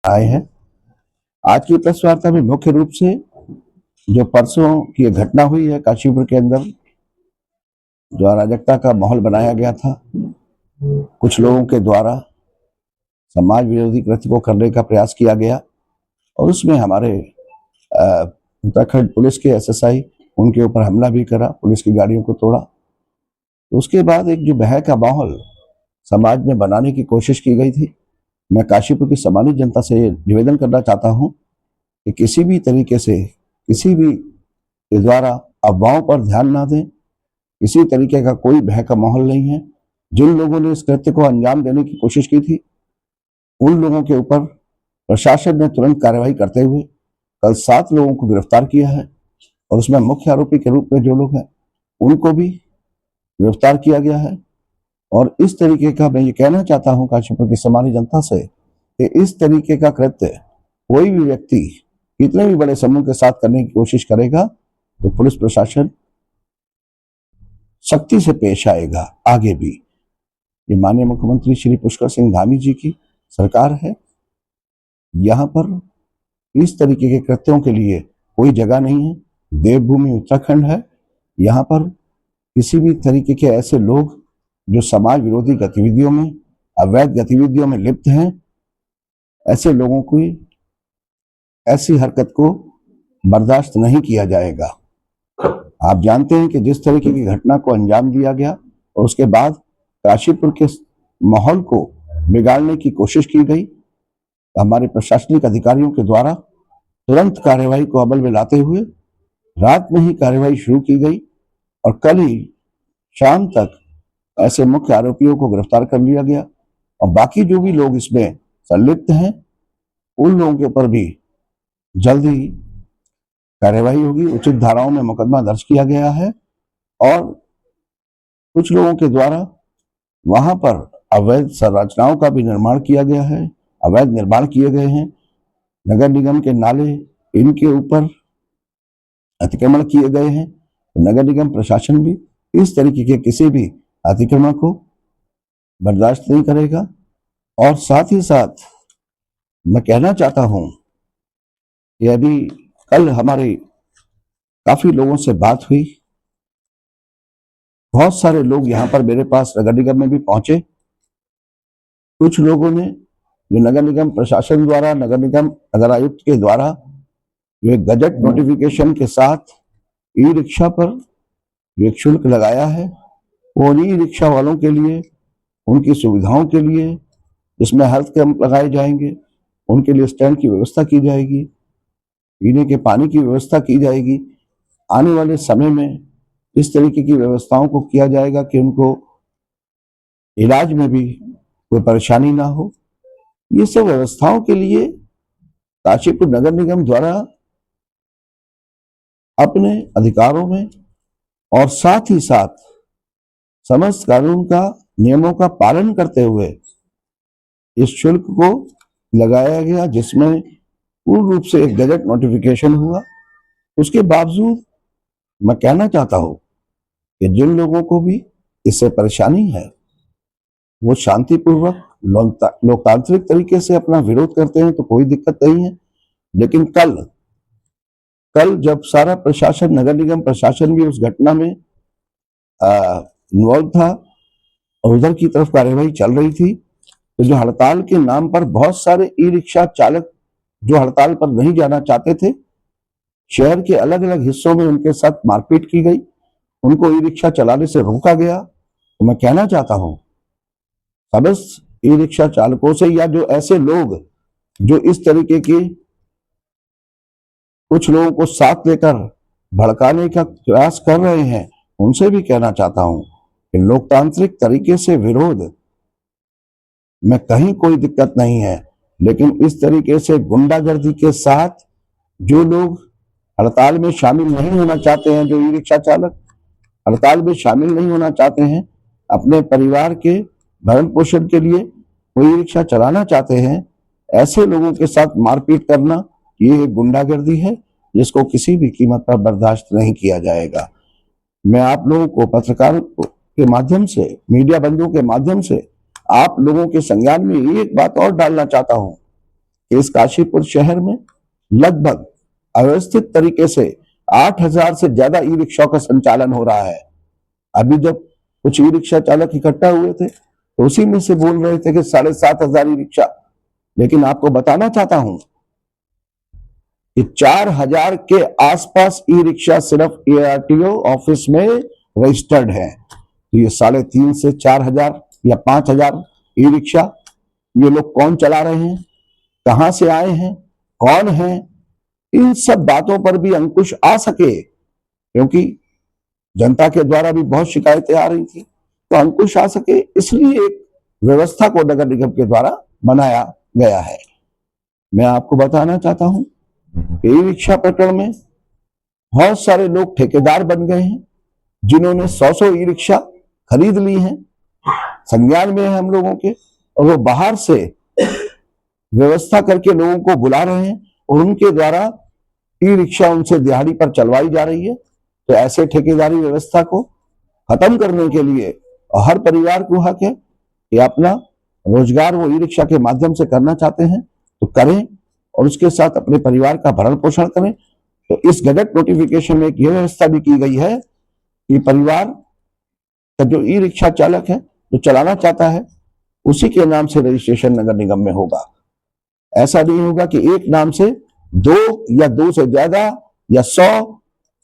आए हैं। आज की प्रेस वार्ता में मुख्य रूप से जो परसों की घटना हुई है काशीपुर के अंदर, जो अराजकता का माहौल बनाया गया था कुछ लोगों के द्वारा, समाज विरोधी कृत्य को करने का प्रयास किया गया और उसमें हमारे उत्तराखंड पुलिस के एसएसआई उनके ऊपर हमला भी करा, पुलिस की गाड़ियों को तोड़ा। तो उसके बाद एक जो भय का माहौल समाज में बनाने की कोशिश की गई थी। मैं काशीपुर की सम्मानित जनता से निवेदन करना चाहता हूं कि किसी भी तरीके से किसी भी के द्वारा अफवाहों पर ध्यान ना दें। किसी तरीके का कोई भय का माहौल नहीं है। जिन लोगों ने इस कृत्य को अंजाम देने की कोशिश की थी उन लोगों के ऊपर प्रशासन ने तुरंत कार्रवाई करते हुए कल 7 लोगों को गिरफ्तार किया है और उसमें मुख्य आरोपी के रूप में जो लोग हैं उनको भी गिरफ्तार किया गया है। और इस तरीके का मैं ये कहना चाहता हूं काशीपुर की सम्मानित जनता से कि इस तरीके का कृत्य कोई भी व्यक्ति कितने भी बड़े समूह के साथ करने की कोशिश करेगा तो पुलिस प्रशासन सख्ती से पेश आएगा। आगे भी ये माननीय मुख्यमंत्री श्री पुष्कर सिंह धामी जी की सरकार है। यहाँ पर इस तरीके के कृत्यों के लिए कोई जगह नहीं है। देवभूमि उत्तराखंड है। यहाँ पर किसी भी तरीके के ऐसे लोग जो समाज विरोधी गतिविधियों में, अवैध गतिविधियों में लिप्त हैं, ऐसे लोगों की ऐसी हरकत को बर्दाश्त नहीं किया जाएगा। आप जानते हैं कि जिस तरीके की घटना को अंजाम दिया गया और उसके बाद काशीपुर के माहौल को बिगाड़ने की कोशिश की गई, हमारे प्रशासनिक अधिकारियों के द्वारा तुरंत कार्रवाई को अमल में लाते हुए रात में ही कार्रवाई शुरू की गई और कल ही शाम तक ऐसे मुख्य आरोपियों को गिरफ्तार कर लिया गया और बाकी जो भी लोग इसमें संलिप्त हैं उन लोगों के ऊपर भी जल्द ही कार्यवाही होगी। उचित धाराओं में मुकदमा दर्ज किया गया है और कुछ लोगों के द्वारा वहां पर अवैध संरचनाओं का भी निर्माण किया गया है, अवैध निर्माण किए गए हैं। नगर निगम के नाले, इनके ऊपर अतिक्रमण किए गए हैं। तो नगर निगम प्रशासन भी इस तरीके के किसी भी अतिक्रमण को बर्दाश्त नहीं करेगा। और साथ ही साथ मैं कहना चाहता हूं कि अभी कल हमारे काफी लोगों से बात हुई। बहुत सारे लोग यहाँ पर मेरे पास नगर निगम में भी पहुंचे। कुछ लोगों ने जो नगर निगम प्रशासन द्वारा, नगर निगम नगर आयुक्त के द्वारा जो एक गजट नोटिफिकेशन के साथ ई रिक्शा पर जो एक शुल्क लगाया है वो ई रिक्शा वालों के लिए, उनकी सुविधाओं के लिए, जिसमें हेल्थ कैंप लगाए जाएंगे, उनके लिए स्टैंड की व्यवस्था की जाएगी, पीने के पानी की व्यवस्था की जाएगी। आने वाले समय में इस तरीके की व्यवस्थाओं को किया जाएगा कि उनको इलाज में भी कोई परेशानी ना हो। ये सब व्यवस्थाओं के लिए काशीपुर नगर निगम द्वारा अपने अधिकारों में और साथ ही साथ समस्त कानून का, नियमों का पालन करते हुए इस शुल्क को लगाया गया, जिसमें पूर्ण रूप से एक गजट नोटिफिकेशन हुआ। उसके बावजूद मैं कहना चाहता हूं कि जिन लोगों को भी इससे परेशानी है वो शांतिपूर्वक लोकतांत्रिक तरीके से अपना विरोध करते हैं तो कोई दिक्कत नहीं है। लेकिन कल जब सारा प्रशासन, नगर निगम प्रशासन भी उस घटना में इन्वॉल्व था और उधर की तरफ कार्यवाही चल रही थी, तो जो हड़ताल के नाम पर बहुत सारे ई रिक्शा चालक जो हड़ताल पर नहीं जाना चाहते थे, शहर के अलग अलग हिस्सों में उनके साथ मारपीट की गई, उनको ई रिक्शा चलाने से रोका गया। तो मैं कहना चाहता हूं समस्त ई रिक्शा चालकों से, या जो ऐसे लोग जो इस तरीके की कुछ लोगों को साथ लेकर भड़काने का प्रयास कर रहे हैं, उनसे भी कहना चाहता हूं कि लोकतांत्रिक तरीके से विरोध में कहीं कोई दिक्कत नहीं है, लेकिन इस तरीके से गुंडागर्दी के साथ जो लोग हड़ताल में शामिल नहीं होना चाहते हैं, जो ई रिक्शा चालक हड़ताल में शामिल नहीं होना चाहते हैं, अपने परिवार के भरण पोषण के लिए कोई रिक्शा चलाना चाहते हैं, ऐसे लोगों के साथ मारपीट करना ये एक गुंडागर्दी है जिसको किसी भी कीमत पर बर्दाश्त नहीं किया जाएगा। मैं आप लोगों को पत्रकार के माध्यम से, मीडिया बंधुओं के माध्यम से आप लोगों के संज्ञान में एक बात और डालना चाहता हूं कि इस काशीपुर शहर में लगभग अव्यवस्थित तरीके से 8,000 से ज्यादा ई रिक्शा का संचालन हो रहा है। अभी जब कुछ ई रिक्शा चालक इकट्ठा हुए थे तो उसी में से बोल रहे थे कि 7,500 ई रिक्शा, लेकिन आपको बताना चाहता हूं कि 4,000 के आसपास ई रिक्शा सिर्फ ARTO ऑफिस में रजिस्टर्ड है। तो ये 3,500 से 4,000 या 5,000 ई रिक्शा ये लोग कौन चला रहे हैं, कहां से आए हैं, कौन है, इन सब बातों पर भी अंकुश आ सके, क्योंकि जनता के द्वारा भी बहुत शिकायतें आ रही थी, तो अंकुश आ सके इसलिए एक व्यवस्था को नगर निगम के द्वारा बनाया गया है। मैं आपको बताना चाहता हूं कि ई रिक्शा प्रकरण में बहुत सारे लोग ठेकेदार बन गए हैं, जिन्होंने 100 ई रिक्शा खरीद ली हैं, संज्ञान में है हम लोगों के, और वो बाहर से व्यवस्था करके लोगों को बुला रहे हैं और उनके द्वारा ई रिक्शा उनसे दिहाड़ी पर चलवाई जा रही है। तो ऐसे ठेकेदारी व्यवस्था को खत्म करने के लिए और हर परिवार को हक है कि अपना रोजगार वो ई रिक्शा के माध्यम से करना चाहते हैं तो करें और उसके साथ अपने परिवार का भरण पोषण करें। तो इस गजट नोटिफिकेशन में एक यह व्यवस्था भी की गई है कि परिवार का जो ई रिक्शा चालक है जो चलाना चाहता है उसी के नाम से रजिस्ट्रेशन नगर निगम में होगा। ऐसा नहीं होगा कि एक नाम से 2 या 2 से ज्यादा या 100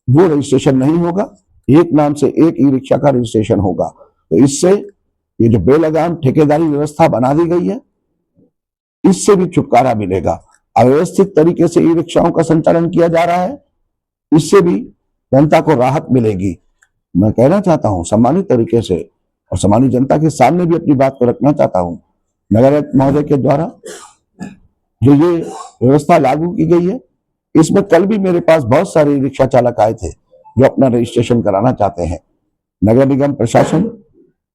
वो रजिस्ट्रेशन नहीं होगा, एक नाम से एक ई रिक्शा का रजिस्ट्रेशन होगा। तो इससे ये जो बेलगाम ठेकेदारी व्यवस्था बना दी गई है इससे भी छुटकारा मिलेगा। अव्यवस्थित तरीके से ई रिक्शाओं का संचालन किया जा रहा है, इससे भी जनता को राहत मिलेगी। मैं कहना चाहता हूं सम्मानित तरीके से और सामान्य जनता के सामने भी अपनी बात को रखना चाहता हूं, नगर आयुक्त महोदय के द्वारा जो ये व्यवस्था लागू की गई है इसमें कल भी मेरे पास बहुत सारे रिक्शा चालक आए थे जो अपना रजिस्ट्रेशन कराना चाहते हैं। नगर निगम प्रशासन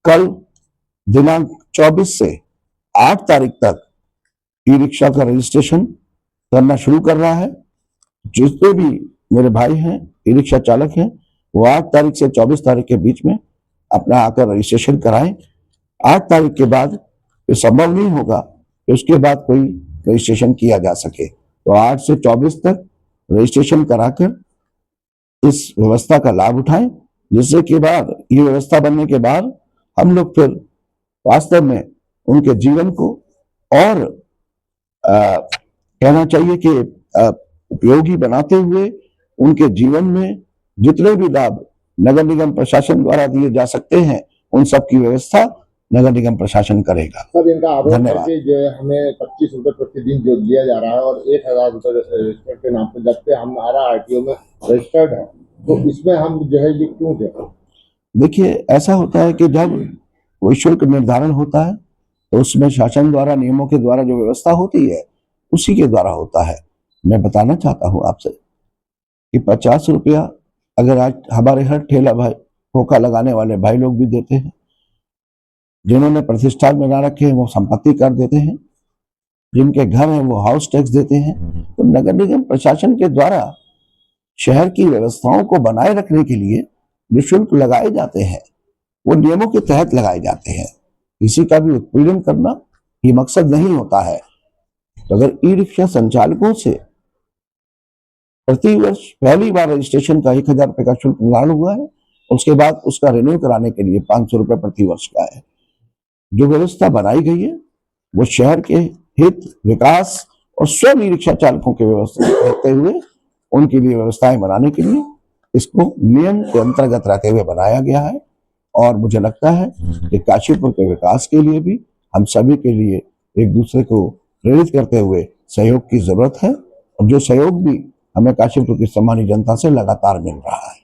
कल दिनांक 24 से 8 तारीख तक ई रिक्शा का रजिस्ट्रेशन करना शुरू कर रहा है। जितने भी मेरे भाई हैं ई रिक्शा चालक हैं वो 8 तारीख से 24 तारीख के बीच में अपना आकर रजिस्ट्रेशन कराएं। 8 तारीख के बाद ये संभव नहीं होगा कि उसके बाद कोई रजिस्ट्रेशन किया जा सके, तो 8 से 24 तक रजिस्ट्रेशन कराकर इस व्यवस्था का लाभ उठाएं, जिससे के बाद ये व्यवस्था बनने के बाद हम लोग फिर वास्तव में उनके जीवन को और कहना चाहिए कि उपयोगी बनाते हुए उनके जीवन में जितने भी लाभ नगर निगम प्रशासन द्वारा दिए जा सकते हैं उन सब की व्यवस्था नगर निगम प्रशासन करेगा। सर इनका आरोप धन्यवाद। है कि जो है हमें 25 रुपए प्रतिदिन जो दिया जा रहा है और 1,000 रुपए रजिस्टर के नाम पे, जबकि हमारा RTO में रजिस्टर्ड है, तो इसमें हम जो है ये क्यों दें? देखिए ऐसा होता है कि जब कोई शुल्क निर्धारण होता है तो उसमें शासन द्वारा नियमों के द्वारा जो व्यवस्था होती है उसी के द्वारा होता है। मैं बताना चाहता हूं आपसे कि 50 रुपया अगर आज हमारे हर ठेला भाई ठोका लगाने वाले भाई लोग भी देते हैं, जिन्होंने प्रतिष्ठान में ना रखे हैं वो संपत्ति कर देते हैं, जिनके घर हैं वो हाउस टैक्स देते हैं। तो नगर निगम प्रशासन के द्वारा शहर की व्यवस्थाओं को बनाए रखने के लिए जो शुल्क लगाए जाते हैं वो नियमों के तहत लगाए जाते हैं। किसी का भी उत्पीड़न करना ये मकसद नहीं होता है। तो अगर ई रिक्शा संचालकों से प्रतिवर्ष पहली बार रजिस्ट्रेशन का 1,000 रुपए का शुल्क निर्धारण हुआ है, उसके बाद उसका रिन्यू कराने के लिए 500 रुपए प्रतिवर्ष का है। जो व्यवस्था बनाई गई है वो शहर के हित, विकास और स्वयं ई रिक्शा चालकों के व्यवस्था रहते हुए उनके लिए व्यवस्थाएं बनाने के लिए इसको नियम के अंतर्गत रहते हुए बनाया गया है। और मुझे लगता है कि काशीपुर के विकास के लिए भी हम सभी के लिए एक दूसरे को प्रेरित करते हुए सहयोग की जरूरत है, और जो सहयोग भी हमें काशीपुर की सामान्य जनता से लगातार मिल रहा है।